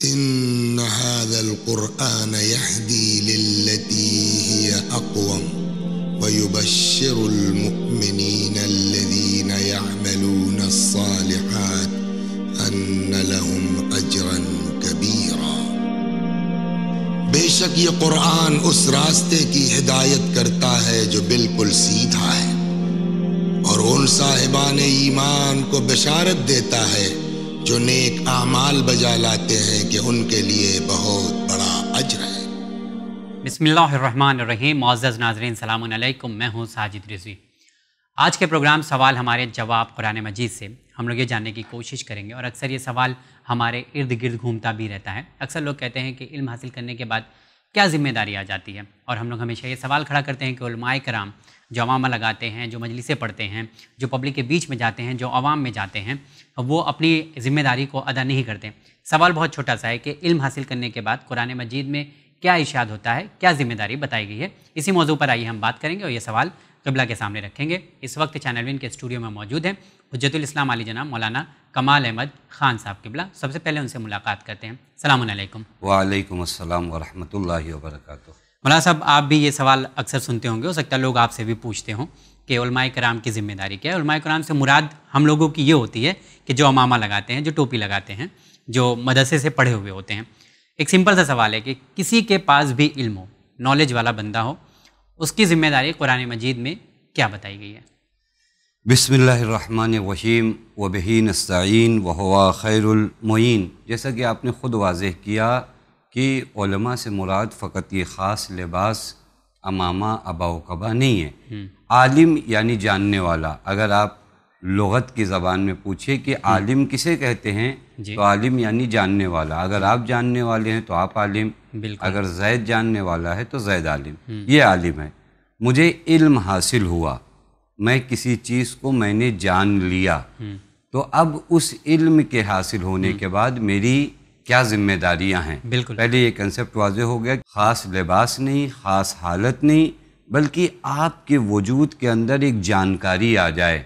ان هذا القرآن يهدي للتي هي اقوم ويبشر المؤمنين الذين يعملون الصالحات ان لهم اجرا كبيرا۔ بے شک یہ قرآن اس راستے کی ہدایت کرتا ہے جو بالکل سیدھا ہے، اور ان صاحبان ایمان کو بشارت دیتا ہے جو نیک اعمال بجا لاتے ہیں کہ ان کے لیے بہت بڑا اجر ہے۔ بسم اللہ الرحمن الرحیم۔ معزز ناظرین سلام علیکم، میں ہوں ساجد رضوی۔ آج کے پروگرام سوال ہمارے جواب قرآن مجید سے ہم لوگ یہ جاننے کی کوشش کریں گے، اور اکثر یہ سوال ہمارے ارد گرد گھومتا بھی رہتا ہے۔ اکثر لوگ کہتے ہیں کہ علم حاصل کرنے کے بعد کیا ذمہ داری آ جاتی ہے، اور ہم لوگ ہمیشہ یہ سوال کھڑا کرتے ہیں کہ علماء کرام جو عوامہ لگاتے ہیں، جو مجلسیں پڑھتے ہیں، جو پبلک کے بیچ میں جاتے ہیں، جو عوام میں جاتے ہیں، وہ اپنی ذمہ داری کو ادا نہیں کرتے۔ سوال بہت چھوٹا سا ہے کہ علم حاصل کرنے کے بعد قرآن مجید میں کیا ارشاد ہوتا ہے، کیا ذمہ داری بتائی گئی ہے، اسی موضوع پر آئیے ہم بات کریں گے اور یہ سوال قبلہ کے سامنے رکھیں گے۔ اس وقت چینل ون کے اسٹوڈیو میں موجود ہیں حجت الاسلام علی جناب مولانا کمال احمد خان صاحب قبلہ۔ سب سے پہلے ان سے ملاقات کرتے ہیں۔ السلام علیکم۔ وعلیکم السلام ورحمۃ اللہ وبرکاتہ۔ مولانا صاحب، آپ بھی یہ سوال اکثر سنتے ہوں گے، ہو سکتا ہے لوگ آپ سے بھی پوچھتے ہوں کہ علماء کرام کی ذمہ داری کیا ہے۔ علماء کرام سے مراد ہم لوگوں کی یہ ہوتی ہے کہ جو عمامہ لگاتے ہیں، جو ٹوپی لگاتے ہیں، جو مدرسے سے پڑھے ہوئے ہوتے ہیں۔ ایک سمپل سا سوال ہے کہ کسی کے پاس بھی علم ہو، نالج والا بندہ ہو، اس کی ذمہ داری قرآن مجید میں کیا بتائی گئی ہے؟ بسم اللہ الرحمن الرحیم وبہ نستعین وہو خیر المعین۔ جیسا کہ آپ نے خود واضح کیا کہ علماء سے مراد فقط یہ خاص لباس عمامہ ابا و قبا نہیں ہے۔ عالم یعنی جاننے والا۔ اگر آپ لغت کی زبان میں پوچھیں کہ عالم کسے کہتے ہیں تو عالم یعنی جاننے والا۔ اگر آپ جاننے والے ہیں تو آپ عالم، اگر زید جاننے والا ہے تو زید عالم، یہ عالم ہے۔ مجھے علم حاصل ہوا، میں کسی چیز کو میں نے جان لیا، تو اب اس علم کے حاصل ہونے کے بعد میری کیا ذمہ داریاں ہیں۔ پہلے یہ کنسپٹ واضح ہو گیا، خاص لباس نہیں، خاص حالت نہیں، بلکہ آپ کے وجود کے اندر ایک جانکاری آ جائے،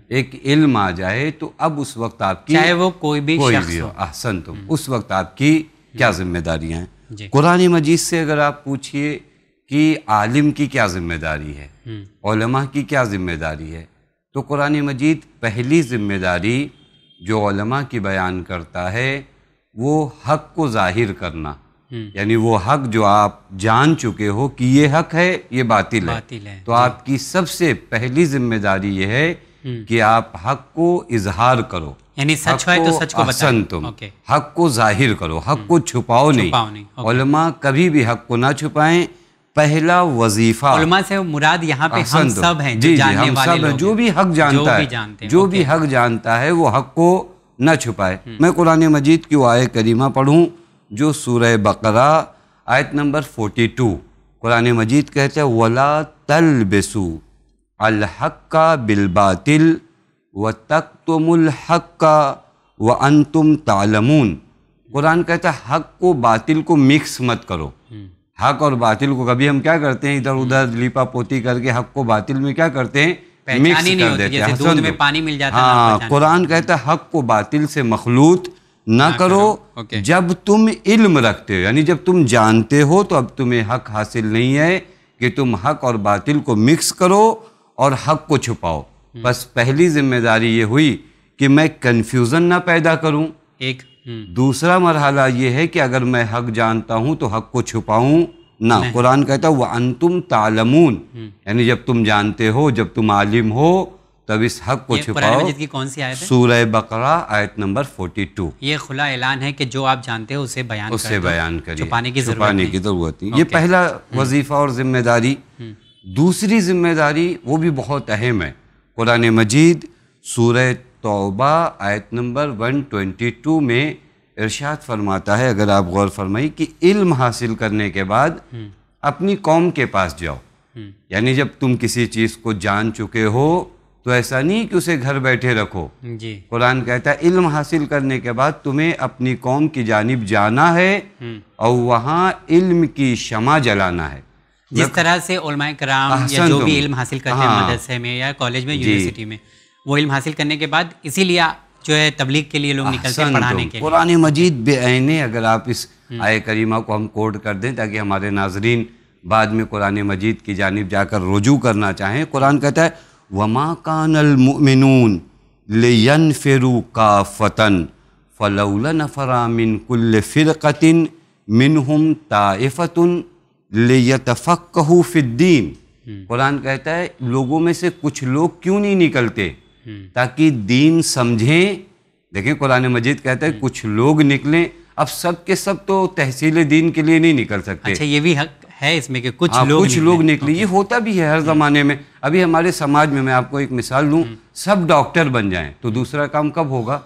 ایک علم آ جائے، تو اب اس وقت آپ کی، چاہے وہ کوئی بھی شخص ہو، احسنتم، اس وقت آپ کی کیا ذمہ داریاں ہیں۔ قرآن مجید سے اگر آپ پوچھئے کہ عالم کی کیا ذمہ داری ہے، علماء کی کیا ذمہ داری ہے، تو قرآن مجید پہلی ذمہ داری جو علماء کی بیان کرتا ہے وہ حق کو ظاہر کرنا، یعنی وہ حق جو آپ جان چکے ہو کہ یہ حق ہے، یہ باطل ہے، تو آپ کی سب سے پہلی ذمہ داری یہ ہے کہ آپ حق کو اظہار کرو، یعنی سچ ہے تو سچ کو بتائیں، تم حق کو ظاہر کرو، حق کو چھپاؤ نہیں۔ علماء کبھی بھی حق کو نہ چھپائیں۔ پہلا وظیفہ علماء سے مراد یہاں پہ ہم سب ہیں جو جاننے والے لوگ ہیں، جو بھی حق جانتا ہے، جو بھی حق جانتا ہے وہ حق کو نہ چھپائے۔ میں قرآن مجید کی وہ آیت کریمہ پڑھوں جو سورہ بقرہ آیت نمبر 42، قرآن مجید کہتا ہے وَلَا تَلْبِسُوا الْحَقَّ بِالْبَاطِلِ وَتَكْتُمُوا الْحَقَّ وَأَنْتُمْ تَعْلَمُونَ۔ قرآن کہتا ہے حق کو باطل کو مکس مت کرو۔ حق اور باطل کو کبھی ہم کیا کرتے ہیں، ادھر ادھر لیپا پوتی کر کے حق کو باطل میں کیا کرتے ہیں، مکس کر دیتے ہیں، دودھ میں پانی مل جاتا ہے۔ ہاں، قرآن کہتا ہے حق کو باطل سے مخلوط نہ کرو جب تم علم رکھتے ہو، یعنی جب تم جانتے ہو تو اب تمہیں حق حاصل نہیں ہے کہ تم حق اور باطل کو مکس کرو اور حق کو چھپاؤ۔ بس پہلی ذمہ داری یہ ہوئی کہ میں کنفیوژن نہ پیدا کروں۔ ایک دوسرا مرحلہ یہ ہے کہ اگر میں حق جانتا ہوں تو حق کو چھپاؤں نہ۔ قرآن کہتا ہے وَأَنْتُمْ تَعْلَمُونَ، یعنی جب تم جانتے ہو، جب تم عالم ہو، تب اس حق کو چھپاؤ۔ قرآن مجید کی کون سی آیت ہے؟ سورہ بقرہ آیت نمبر 42۔ یہ کھلا اعلان ہے کہ جو آپ جانتے ہو اسے بیان کریے، چھپانے کی ضرورت نہیں۔ یہ پہلا وظیفہ اور ذمہ داری۔ دوسری ذمہ داری وہ بھی بہت اہم ہے۔ قرآن مجید سورہ توبہ آیت نمبر 122 میں ارشاد فرماتا ہے، اگر آپ غور فرمائی، کہ علم حاصل کرنے کے بعد اپنی قوم کے پاس جاؤ، یعنی جب تم کسی چیز کو جان چکے ہو تو ایسا نہیں کہ اسے گھر بیٹھے رکھو۔ قرآن کہتا ہے علم حاصل کرنے کے بعد تمہیں اپنی قوم کی جانب جانا ہے اور وہاں علم کی شمع جلانا ہے۔ جس طرح سے علماء کرام یا جو بھی علم حاصل کرتے ہیں مدرسے میں یا کالج میں، یونیورسٹی میں، وہ علم حاصل کرنے کے بعد اسی لیے جو ہے تبلیغ کے لیے لوگ نکلتے ہیں پڑھانے کے لیے. قرآن مجید بے عینے اگر آپ اس آیہ کریمہ کو ہم کوٹ کر دیں تاکہ ہمارے ناظرین بعد میں قرآن مجید کی جانب جا کر رجوع کرنا چاہیں. قرآن کہتا ہے وَمَا كَانَ الْمُؤْمِنُونَ لِيَنْفِرُوا كَافَّةً فَلَوْلَا نَفَرَ مِنْ كُلِّ فِرْقَةٍ مِنْهُمْ طَائِفَةٌ لِيَتَفَقَّهُوا فِي الدِّينِ. قرآن کہتا ہے لوگوں میں سے کچھ لوگ کیوں نہیں نکلتے تاکہ دین سمجھیں. دیکھیں قرآن مجید کہتا ہے کچھ لوگ نکلیں. اب سب کے سب تو تحصیل دین کے لیے نہیں نکل سکتے. اچھا یہ بھی حق ہے اس میں کہ کچھ لوگ نکلیں. یہ ہوتا بھی ہے ہر زمانے میں. ابھی ہمارے سماج میں آپ کو ایک مثال دوں, سب ڈاکٹر بن جائیں تو دوسرا کام کب ہوگا؟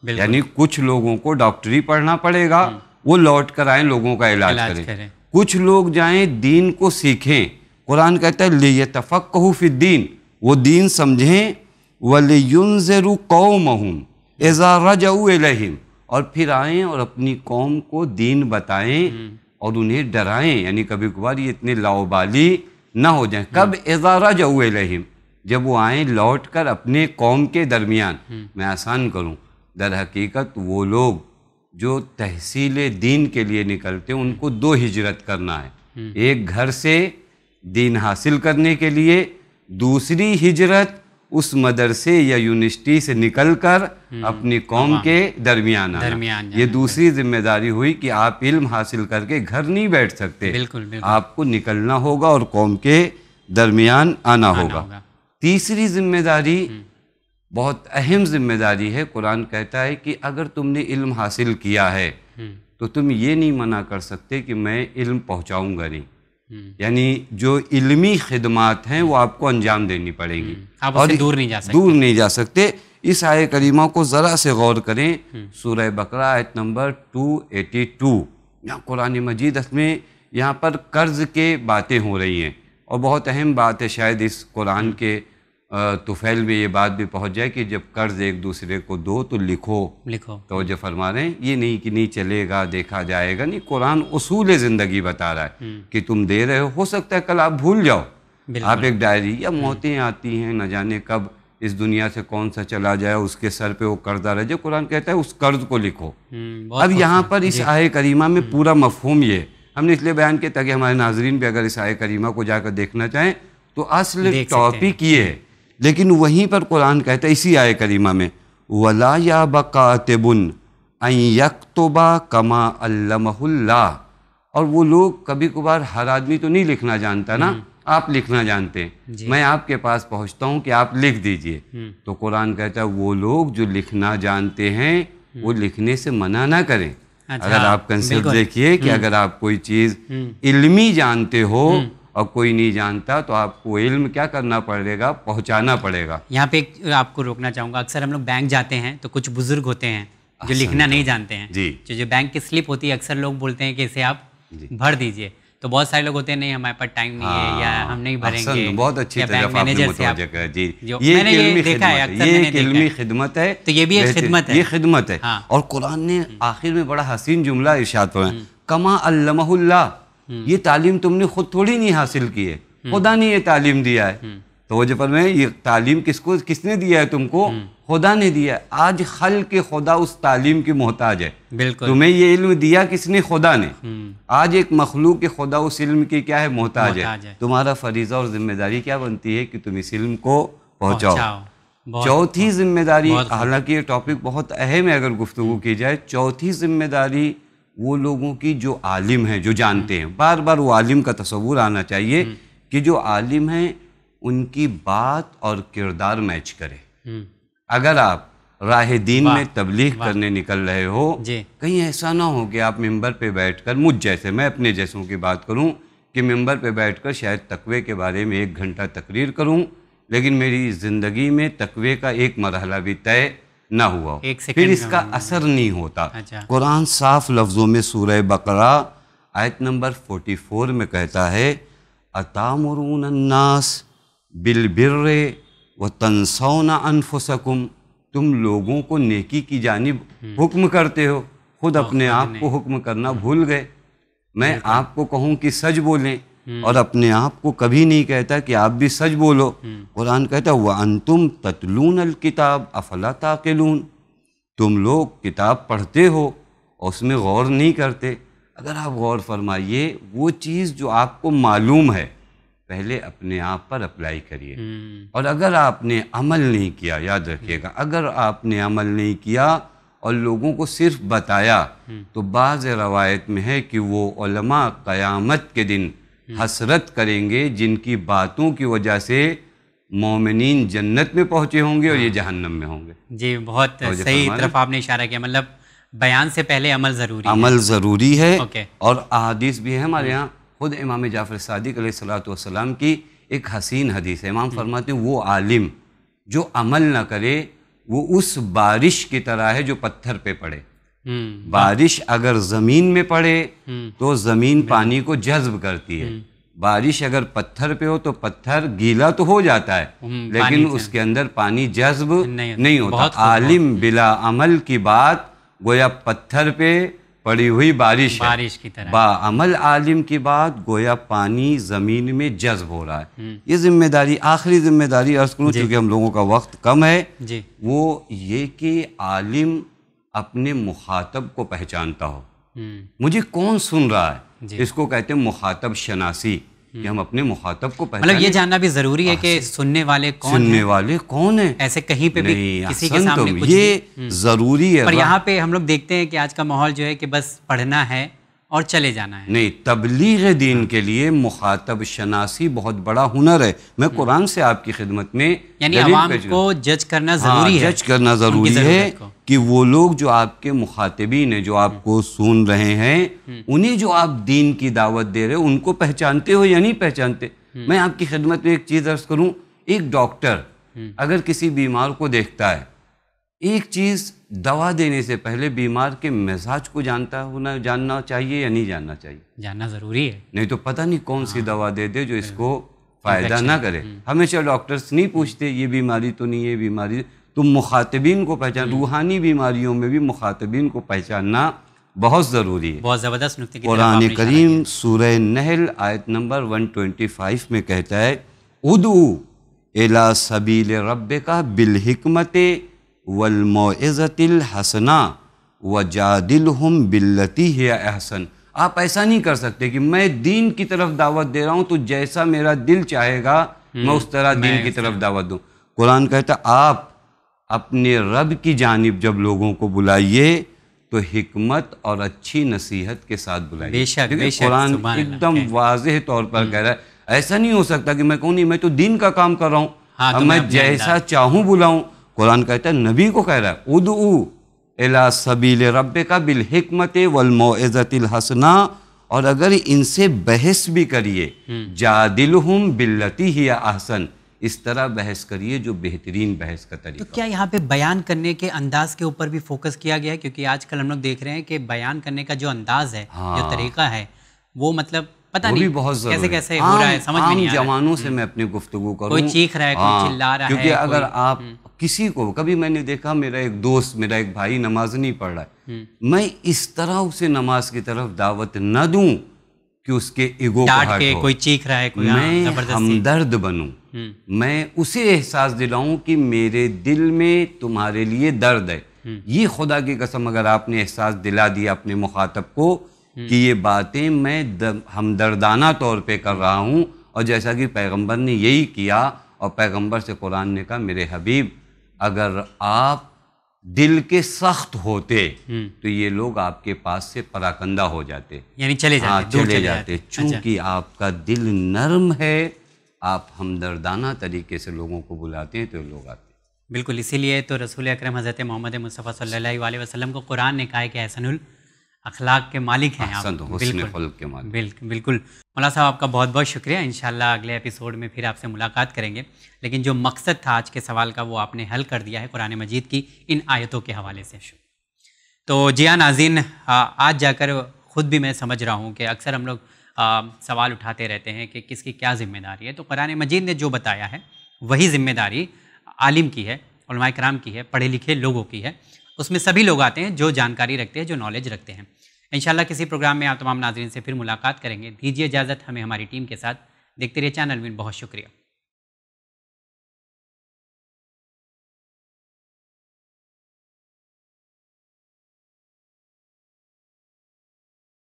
یعنی کچھ لوگوں کو ڈاکٹری پڑھنا پڑے گا, وہ لوٹ کر آئیں لوگوں کا علاج کریں. کچھ لوگ جائیں دین کو سیکھیں. قرآن کہتا ہے لِيَتَفَقَّهُوا فِي الدِّينِ, وہ دین سمجھیں. وَلِيُنذِرُوا قَوْمَهُمْ إِذَا رَجَعُوا إِلَيْهِمْ, اور پھر آئیں اور اپنی قوم کو دین بتائیں اور انہیں ڈرائیں. یعنی کبھی کبھار یہ اتنے لاؤبالی نہ ہو جائیں. کب؟ إِذَا رَجَعُوا إِلَيْهِمْ, جب وہ آئیں لوٹ کر اپنے قوم کے درمیان. میں آسان کروں, در حقیقت وہ لوگ جو تحصیل دین کے لیے نکلتے ہیں ان کو دو ہجرت کرنا ہے. ایک گھر سے دین حاصل کرنے کے لیے, دوسری ہجرت اس مدرسے یا یونیورسٹی سے نکل کر اپنی قوم کے درمیان آنا. یہ دوسری ذمہ داری ہوئی کہ آپ علم حاصل کر کے گھر نہیں بیٹھ سکتے, آپ کو نکلنا ہوگا اور قوم کے درمیان آنا ہوگا. تیسری ذمہ داری بہت اہم ذمہ داری ہے. قرآن کہتا ہے کہ اگر تم نے علم حاصل کیا ہے تو تم یہ نہیں منع کر سکتے کہ میں علم پہنچاؤں گا نہیں. یعنی جو علمی خدمات ہیں وہ آپ کو انجام دینی پڑیں گی, اور دور نہیں جا سکتے. اس آیہ کریمہ کو ذرا سے غور کریں. سورہ بقرہ آیت نمبر 282. یہاں قرآن مجید میں یہاں پر قرض کے باتیں ہو رہی ہیں, اور بہت اہم بات ہے. شاید اس قرآن کے طفیل میں یہ بات بھی پہنچ جائے کہ جب قرض ایک دوسرے کو دو تو لکھو. توجہ فرما رہے ہیں, یہ نہیں کہ نہیں چلے گا دیکھا جائے گا. نہیں, قرآن اصول زندگی بتا رہا ہے کہ تم دے رہے ہو سکتا ہے کل آپ بھول جاؤ. آپ ایک ڈائری, یا موتیں آتی ہیں نہ جانے کب اس دنیا سے کون سا چلا جائے, اس کے سر پہ وہ قرضہ رہ جائے. قرآن کہتا ہے اس قرض کو لکھو. اب یہاں پر اس آیہ کریمہ میں پورا مفہوم یہ ہم نے اس لیے بیان کیا تاکہ ہمارے ناظرین بھی اگر اس آیہ کریمہ کو جا کر دیکھنا چاہیں تو اصل ٹاپک یہ ہے. لیکن وہیں پر قرآن کہتا ہے اسی آیہ کریمہ میں وَلَا يَأْبَ كَاتِبٌ أَن يَكْتُبَ كَمَا عَلَّمَهُ اللَّهُ. اور وہ لوگ کبھی کبھار, ہر آدمی تو نہیں لکھنا جانتا نا, آپ لکھنا جانتے ہیں, میں آپ کے پاس پہنچتا ہوں کہ آپ لکھ دیجئے. تو قرآن کہتا ہے وہ لوگ جو لکھنا جانتے ہیں وہ لکھنے سے منع نہ کریں. اگر آپ کنسپٹ دیکھیے کہ اگر آپ کوئی چیز علمی جانتے ہو اور کوئی نہیں جانتا تو آپ کو علم کیا کرنا پڑے گا, پہنچانا پڑے گا. یہاں پہ آپ کو روکنا چاہوں گا. اکثر ہم لوگ بینک جاتے ہیں تو کچھ بزرگ ہوتے ہیں جو لکھنا نہیں جانتے ہیں. جو بینک کی سلپ ہوتی ہے اکثر لوگ بولتے ہیں کہ اسے آپ بھر دیجئے. تو بہت سارے لوگ ہوتے ہیں نہیں ہمارے پاس ٹائم نہیں ہے یا ہم نہیں بھریں گے. بہت اچھی طرح متوجہ کر. جی, یہ علمی خدمت ہے. تو یہ بھی ایک خدمت ہے. یہ خدمت ہے. اور قرآن نے آخر میں بڑا حسین جملہ ارشاد فرمایا کما علمہ اللہ. یہ تعلیم تم نے خود تھوڑی نہیں حاصل کی ہے, خدا نے یہ تعلیم دیا ہے. توجہ فرمائیں, یہ تعلیم کس نے دیا ہے تم کو؟ خدا نے دیا ہے. آج خلق خدا اس تعلیم کی محتاج ہے. تمہیں یہ علم دیا کس نے؟ خدا نے. آج ایک مخلوق خدا اس علم کی کیا ہے؟ محتاج ہے. تمہارا فریضہ اور ذمہ داری کیا بنتی ہے کہ تم اس علم کو پہنچاؤ. چوتھی ذمہ داری, حالانکہ یہ ٹاپک بہت اہم ہے اگر گفتگو کی جائے, چوتھی ذمہ داری وہ لوگوں کی جو عالم ہیں, جو جانتے ہیں. بار بار وہ عالم کا تصور آنا چاہیے کہ جو عالم ہیں ان کی بات اور کردار میچ کرے. اگر آپ راہ دین میں تبلیغ کرنے نکل رہے ہو, کہیں ایسا نہ ہو کہ آپ ممبر پہ بیٹھ کر مجھ جیسے, میں اپنے جیسوں کی بات کروں کہ ممبر پہ بیٹھ کر شاید تقوی کے بارے میں 1 گھنٹہ تقریر کروں لیکن میری زندگی میں تقوی کا ایک مرحلہ بھی طے نہ ہوا, پھر اس کا اثر نہیں ہوتا. قرآن صاف لفظوں میں سورہ بقرہ آیت نمبر 44 میں کہتا ہے اَتَأْمُرُونَ النَّاسَ بِالْبِرِّ وَتَنْسَوْنَ أَنفُسَكُمْ. تم لوگوں کو نیکی کی جانب حکم کرتے ہو, خود اپنے آپ کو حکم کرنا بھول گئے. میں آپ کو کہوں کہ سچ بولیں اور اپنے آپ کو کبھی نہیں کہتا کہ آپ بھی سچ بولو. قرآن کہتا ہے وَأَنْتُمْ تَتْلُونَ الْكِتَابَ أَفَلَا تَعْقِلُونَ. تم لوگ کتاب پڑھتے ہو اور اس میں غور نہیں کرتے. اگر آپ غور فرمائیے، وہ چیز جو آپ کو معلوم ہے پہلے اپنے آپ پر اپلائی کریے. اور اگر آپ نے عمل نہیں کیا، یاد رکھیے گا، اگر آپ نے عمل نہیں کیا اور لوگوں کو صرف بتایا، تو بعض روایت میں ہے کہ وہ علماء قیامت کے دن حسرت کریں گے جن کی باتوں کی وجہ سے مومنین جنت میں پہنچے ہوں گے اور یہ جہنم میں ہوں گے. جی بہت صحیح طرف آپ نے اشارہ کیا، مطلب بیان سے پہلے عمل ضروری ہے. عمل ضروری ہے. اوکے. اور احادیث بھی ہے ہمارے یہاں. خود امام جعفر صادق علیہ الصلوۃ کی ایک حسین حدیث ہے. امام فرماتے ہیں وہ عالم جو عمل نہ کرے وہ اس بارش کی طرح ہے جو پتھر پہ پڑے. بارش اگر زمین میں پڑے تو زمین پانی کو جذب کرتی ہے. بارش اگر پتھر پہ ہو تو پتھر گیلا تو ہو جاتا ہے لیکن اس کے اندر پانی جذب نہیں ہوتا. عالم بلا عمل کی بات گویا پتھر پہ پڑی ہوئی بارش کی طرح. با عمل عالم کی بات گویا پانی زمین میں جذب ہو رہا ہے. یہ ذمہ داری، آخری ذمہ داری عرض کروں چونکہ ہم لوگوں کا وقت کم ہے، وہ یہ کہ عالم اپنے مخاطب کو پہچانتا ہو. مجھے کون سن رہا ہے، اس کو کہتے ہیں مخاطب شناسی، کہ ہم اپنے مخاطب کو پہچانیں. مطلب یہ جاننا بھی ضروری ہے کہ سننے والے کون ہیں. ایسے کہیں پہ بھی کسی کے سامنے کچھ یہ ضروری ہے. پر یہاں پہ ہم لوگ دیکھتے ہیں کہ آج کا ماحول جو ہے کہ بس پڑھنا ہے اور چلے جانا ہے. نہیں، تبلیغ دین کے لیے مخاطب شناسی بہت بڑا ہنر ہے. میں قرآن سے آپ کی خدمت میں یعنی عوام کو جج کرنا ضروری ہے. جج کرنا ضروری ہے کہ وہ لوگ جو آپ کے مخاطبین ہیں، جو آپ کو سن رہے ہیں، انہیں جو آپ دین کی دعوت دے رہے ہیں ان کو پہچانتے ہو یا نہیں پہچانتے. میں آپ کی خدمت میں ایک چیز عرض کروں. ایک ڈاکٹر اگر کسی بیمار کو دیکھتا ہے، ایک چیز دوا دینے سے پہلے بیمار کے مزاج کو جاننا چاہیے یا نہیں جاننا چاہیے؟ جاننا ضروری ہے. نہیں تو پتہ نہیں کون سی دوا دے دے جو اس کو فائدہ نہ کرے. ہمیشہ ڈاکٹرز نہیں پوچھتے یہ بیماری تو نہیں، یہ بیماری. تم مخاطبین کو پہچان. روحانی بیماریوں میں بھی مخاطبین کو پہچاننا بہت ضروری ہے. بہت زبردست نکتے کی قرآن کریم سورہ نحل آیت نمبر 125 میں کہتا ہے ادعو الی سبیل ربک بالحکمت والموعظۃ الحسنہ وجادلہم باللتی ہی احسن. آپ ایسا نہیں کر سکتے کہ میں دین کی طرف دعوت دے رہا ہوں تو جیسا میرا دل چاہے گا میں اس طرح دین کی طرف دعوت دوں. قرآن کہتا آپ اپنے رب کی جانب جب لوگوں کو بلائیے تو حکمت اور اچھی نصیحت کے ساتھ بلائیے. بے شک قرآن ایک دم واضح طور پر کہہ رہا ہے. ایسا نہیں ہو سکتا کہ میں کہوں نہیں میں تو دین کا کام کر رہا ہوں، میں جیسا چاہوں بلاؤں. قرآن کہتا ہے نبی کو کہہ رہا ہے ادعو الی سبیل ربک بالحکمت والموعظۃ الحسنہ، اور اگر ان سے بحث بھی کریے جادلہم باللتی ہی احسن، اس طرح بحث کریے جو بہترین بحث کا طریقہ. تو کیا یہاں پہ بیان کرنے کے انداز کے اوپر بھی فوکس کیا گیا ہے؟ کیونکہ آج کل ہم لوگ دیکھ رہے ہیں کہ بیان کرنے کا جو انداز ہے، جو طریقہ ہے، وہ مطلب پتہ نہیں کیسے کیسے ہو رہا ہے، سمجھ میں نہیں آ رہا ہے. جوانوں سے میں اپنی گفتگو کروں، کوئی چیخ رہا ہے، کوئی چلا رہا ہے. کیونکہ اگر آپ کسی کو کبھی میں نے دیکھا میرا ایک دوست، میرا ایک بھائی نماز نہیں پڑھ رہا ہے، میں اس طرح اسے نماز کی طرف دعوت نہ دوں کہ اس کے ایگو کو ہرٹ ہو. کوئی چیخ رہا ہے، میں ہمدرد بنوں، میں اسے احساس دلاؤں کہ میرے دل میں تمہارے لیے درد ہے. یہ خدا کی قسم اگر آپ نے احساس دلا دیا اپنے مخاطب کو کہ یہ باتیں میں ہمدردانہ طور پہ کر رہا ہوں، اور جیسا کہ پیغمبر نے یہی کیا، اور پیغمبر سے قرآن نے کہا میرے حبیب اگر آپ دل کے سخت ہوتے تو یہ لوگ آپ کے پاس سے پراکندہ ہو جاتے، یعنی چلے جاتے. چونکہ آپ کا دل نرم ہے، آپ ہمدردانہ طریقے سے لوگوں کو بلاتے ہیں تو لوگ آتے ہیں. بالکل، اسی لیے تو رسول اکرم حضرت محمد مصطفیٰ صلی اللہ علیہ وسلم کو قرآن نے کہا ہے کہ احسن اخلاق کے مالک ہیں آپ. حسن خلق کے مالک. بالکل. مولانا صاحب آپ کا بہت بہت شکریہ. انشاءاللہ اگلے ایپیسوڈ میں پھر آپ سے ملاقات کریں گے. لیکن جو مقصد تھا آج کے سوال کا وہ آپ نے حل کر دیا ہے قرآن مجید کی ان آیتوں کے حوالے سے. تو جی ہاں ناظرین، آج جا کر خود بھی میں سمجھ رہا ہوں کہ اکثر ہم لوگ سوال اٹھاتے رہتے ہیں کہ کس کی کیا ذمہ داری ہے. تو قرآن مجید نے جو بتایا ہے وہی ذمہ داری عالم کی ہے، علماء کرام کی ہے، پڑھے لکھے لوگوں کی ہے. اس میں سبھی لوگ آتے ہیں جو جانکاری رکھتے ہیں، جو نالج رکھتے ہیں. انشاءاللہ کسی پروگرام میں آپ تمام ناظرین سے پھر ملاقات کریں گے. دیجیے اجازت ہمیں ہماری ٹیم کے ساتھ. دیکھتے رہیے چینل ون. بہت شکریہ.